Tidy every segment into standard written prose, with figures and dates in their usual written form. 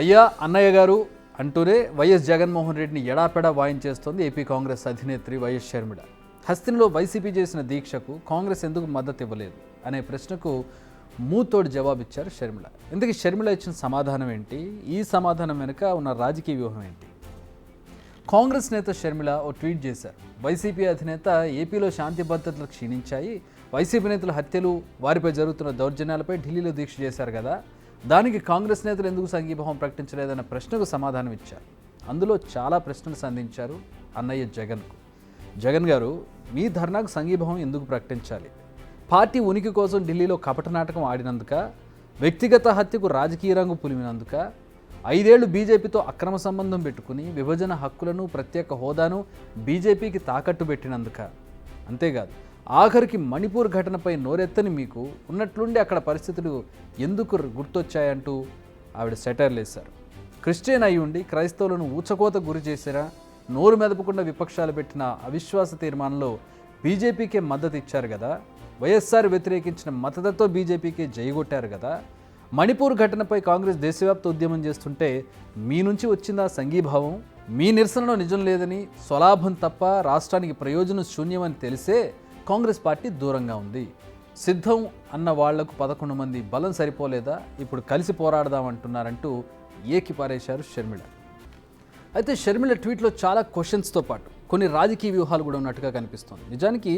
అయ్యా అన్నయ్య గారు అంటూనే వైఎస్ జగన్మోహన్ రెడ్డిని ఎడాపెడా వాయించేస్తోంది ఏపీ కాంగ్రెస్ అధినేత్రి వైఎస్ షర్మిల. హస్తిన్లో వైసీపీ చేసిన దీక్షకు కాంగ్రెస్ ఎందుకు మద్దతు ఇవ్వలేదు అనే ప్రశ్నకు మూతోడు జవాబిచ్చారు షర్మిల. ఇందుకు షర్మిల ఇచ్చిన సమాధానం ఏంటి, ఈ సమాధానం వెనుక ఉన్న రాజకీయ వ్యూహం ఏంటి? కాంగ్రెస్ నేత షర్మిల ఓ ట్వీట్ చేశారు. వైసీపీ అధినేత ఏపీలో శాంతి భద్రతలు క్షీణించాయి, వైసీపీ నేతల హత్యలు, వారిపై జరుగుతున్న దౌర్జన్యాలపై ఢిల్లీలో దీక్ష చేశారు కదా, దానికి కాంగ్రెస్ నేతలు ఎందుకు సంఘీభావం ప్రకటించలేదన్న ప్రశ్నకు సమాధానం ఇచ్చారు. అందులో చాలా ప్రశ్నలు సంధించారు అన్నయ్య జగన్కు. జగన్ గారు, మీ ధర్నాకు సంఘీభావం ఎందుకు ప్రకటించాలి? పార్టీ ఉనికి కోసం ఢిల్లీలో కపట నాటకం ఆడినందుక, వ్యక్తిగత హత్యకు రాజకీయ రంగు పులిమినందుక, 5 ఏళ్లు బీజేపీతో అక్రమ సంబంధం పెట్టుకుని విభజన హక్కులను, ప్రత్యేక హోదాను బీజేపీకి తాకట్టు పెట్టినందుక, అంతేకాదు ఆఖరికి మణిపూర్ ఘటనపై నోరెత్తని మీకు ఉన్నట్లుండి అక్కడ పరిస్థితులు ఎందుకు గుర్తొచ్చాయంటూ ఆవిడ సెటైర్లు వేశారు. క్రిస్టియన్ అయి ఉండి క్రైస్తవులను ఊచకోత గురి చేసినా నోరు మెదపకుండా విపక్షాలు పెట్టిన అవిశ్వాస తీర్మానంలో బీజేపీకే మద్దతు ఇచ్చారు కదా, వైఎస్ఆర్ వ్యతిరేకించిన మద్దతుతో బీజేపీకే జయగొట్టారు కదా, మణిపూర్ ఘటనపై కాంగ్రెస్ దేశవ్యాప్త ఉద్యమం చేస్తుంటే మీ నుంచి వచ్చిందా సంఘీభావం? మీ నిరసనలో నిజం లేదని, స్వలాభం తప్ప రాష్ట్రానికి ప్రయోజనం శూన్యమని తెలిసే కాంగ్రెస్ పార్టీ దూరంగా ఉంది. సిద్ధం అన్న వాళ్లకు 11 మంది బలం సరిపోలేదా, ఇప్పుడు కలిసి పోరాడదామంటున్నారంటూ ఏకిపారేశారు షర్మిల. అయితే షర్మిల ట్వీట్లో చాలా క్వశ్చన్స్తో పాటు కొన్ని రాజకీయ వ్యూహాలు కూడా ఉన్నట్టుగా కనిపిస్తోంది. నిజానికి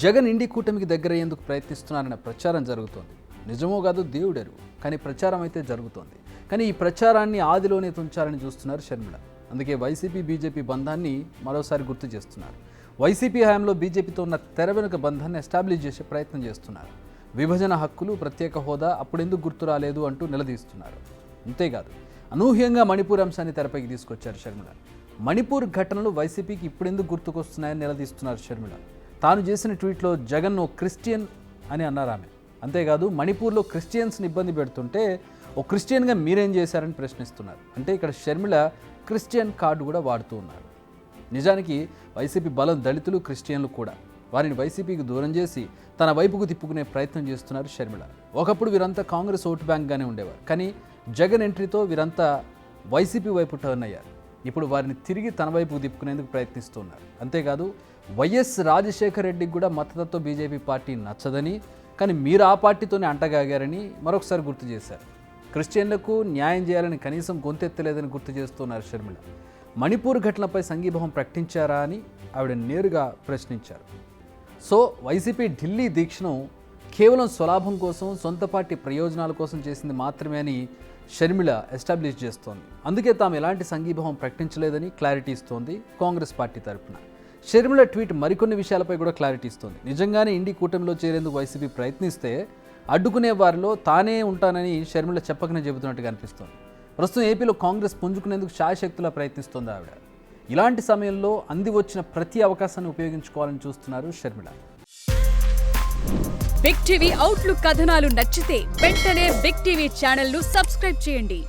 జగన్ ఇండి కూటమికి దగ్గరయ్యేందుకు ప్రయత్నిస్తున్నారన్న ప్రచారం జరుగుతోంది. నిజమో కాదు దేవుడెరుగు, కానీ ప్రచారం అయితే జరుగుతోంది. కానీ ఈ ప్రచారాన్ని ఆదిలోనే తుంచాలని చూస్తున్నారు షర్మిల. అందుకే వైసీపీ బీజేపీ బంధాన్ని మరోసారి గుర్తు చేస్తున్నారు. వైసీపీ హయాంలో బీజేపీతో ఉన్న తెర వెనుక బంధాన్ని ఎస్టాబ్లిష్ చేసే ప్రయత్నం చేస్తున్నారు. విభజన హక్కులు, ప్రత్యేక హోదా అప్పుడెందుకు గుర్తు రాలేదు అంటూ నిలదీస్తున్నారు. అంతేకాదు అనూహ్యంగా మణిపూర్ అంశాన్ని తెరపైకి తీసుకొచ్చారు షర్మిల. మణిపూర్ ఘటనలు వైసీపీకి ఇప్పుడెందుకు గుర్తుకొస్తున్నాయని నిలదీస్తున్నారు షర్మిల. తాను చేసిన ట్వీట్లో జగన్ ఓ క్రిస్టియన్ అని అన్నారు ఆమె. అంతేకాదు మణిపూర్లో క్రిస్టియన్స్ని ఇబ్బంది పెడుతుంటే ఓ క్రిస్టియన్గా మీరేం చేశారని ప్రశ్నిస్తున్నారు. అంటే ఇక్కడ షర్మిల క్రిస్టియన్ కార్డు కూడా వాడుతూ ఉన్నారు. నిజానికి వైసీపీ బలం దళితులు, క్రిస్టియన్లు కూడా. వారిని వైసీపీకి దూరం చేసి తన వైపుకు తిప్పుకునే ప్రయత్నం చేస్తున్నారు షర్మిల. ఒకప్పుడు వీరంతా కాంగ్రెస్ ఓటు బ్యాంక్గానే ఉండేవారు, కానీ జగన్ ఎంట్రీతో వీరంతా వైసీపీ వైపు టర్న్ అయ్యారు. ఇప్పుడు వారిని తిరిగి తన వైపుకు తిప్పుకునేందుకు ప్రయత్నిస్తున్నారు. అంతేకాదు వైఎస్ రాజశేఖర రెడ్డికి కూడా మద్దతుతో బీజేపీ పార్టీ నచ్చదని, కానీ మీరు ఆ పార్టీతోనే అంటగాగారని మరొకసారి గుర్తు చేశారు. క్రిస్టియన్లకు న్యాయం చేయాలని కనీసం గొంతెత్తలేదని గుర్తు చేస్తున్నారు షర్మిల. మణిపూర్ ఘటనపై సంఘీభావం ప్రకటించారా అని ఆవిడ నేరుగా ప్రశ్నించారు. సో వైసీపీ ఢిల్లీ దీక్షను కేవలం స్వలాభం కోసం, సొంత పార్టీ ప్రయోజనాల కోసం చేసింది మాత్రమే అని షర్మిల ఎస్టాబ్లిష్ చేస్తోంది. అందుకే తాము ఎలాంటి సంఘీభావం ప్రకటించలేదని క్లారిటీ ఇస్తోంది కాంగ్రెస్ పార్టీ తరఫున. షర్మిల ట్వీట్ మరికొన్ని విషయాలపై కూడా క్లారిటీ ఇస్తోంది. నిజంగానే ఇండి కూటమిలో చేరేందుకు వైసీపీ ప్రయత్నిస్తే అడ్డుకునే వారిలో తానే ఉంటానని షర్మిల చెప్పకనే చెబుతున్నట్టుగా అనిపిస్తోంది. ప్రస్తుతం ఏపీలో కాంగ్రెస్ పుంజుకునేందుకు శాయశక్తులా ప్రయత్నిస్తోంది ఆవిడ. ఇలాంటి సమయంలో అంది వచ్చిన ప్రతి అవకాశాన్ని ఉపయోగించుకోవాలని చూస్తున్నారు షర్మిల. బిగ్ టీవీ అవుట్లుక్ కథనాలు నచ్చితే వెంటనే బిగ్ టీవీ ఛానల్ ను సబ్స్క్రైబ్ చేయండి.